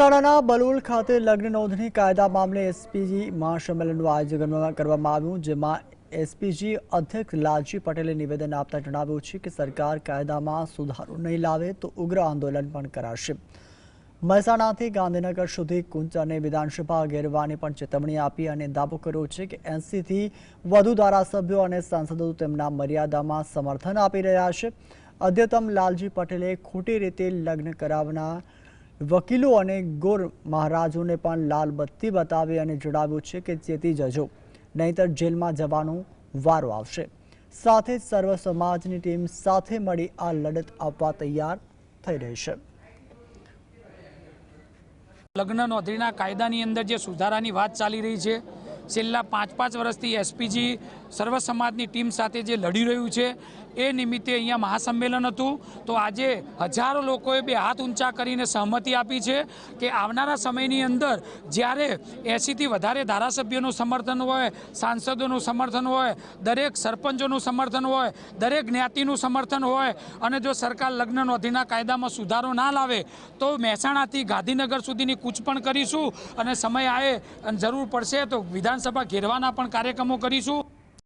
મહેસાણાના બલોલ ખાતે લગ્ન નોંધણી કાયદા મામલે એસપીજી મહાસંમેલનનું આયોજન કરવામાં આવ્યું, જેમાં એસપીજી અધ્યક્ષ લાલજી પટેલે નિવેદન આપતા જણાવ્યું છે કે સરકાર કાયદામાં સુધારો નહીં લાવે તો ઉગ્ર આંદોલન પણ કરાશે। મહેસાણાથી ગાંધીનગર સુધી કુંચ અને વિધાનસભા ઘેરવાની પણ ચેતવણી આપી અને દાવો કર્યો છે કે 80થી વધુ ધારાસભ્યો અને સાંસદો તેમના મર્યાદામાં સમર્થન આપી રહ્યા છે। અધ્યતમ લાલજી પટેલે ખોટી રીતે લગ્ન કરાવનાર વકીલો અને ગોર મહારાજોને પણ લાલ બત્તી બતાવી અને જણાવ્યું છે કે ચેતી જજો, નહીંતર જેલમાં જવાનો વારો આવશે। સાથે જ સર્વ સમાજની ટીમ સાથે મળી આ લડત આપવા તૈયાર થઈ રહી છે। લગ્ન નોંધણીના કાયદાની અંદર જે સુધારાની વાત ચાલી રહી છે, છેલ્લા 5 વર્ષથી એસપીજી સર્વ સમાજની ટીમ સાથે જે લડી રહ્યું છે, એ નિમિત્તે અહીંયા મહાસંમેલન હતું। તો આજે હજારો લોકોએ બે હાથ ઊંચા કરીને સહમતિ આપી છે કે આવનારા સમયની અંદર જ્યારે 80થી વધારે ધારાસભ્યોનું સમર્થન હોય, સાંસદોનું સમર્થન હોય, દરેક સરપંચોનું સમર્થન હોય, દરેક જ્ઞાતિનું સમર્થન હોય અને જો સરકાર લગ્ન નોંધણીના કાયદામાં સુધારો ના લાવે તો મહેસાણાથી ગાંધીનગર સુધીની કૂચ પણ કરીશું અને સમય આવે અને જરૂર પડશે તો વિધાનસભા ઘેરવાના પણ કાર્યક્રમો કરીશું।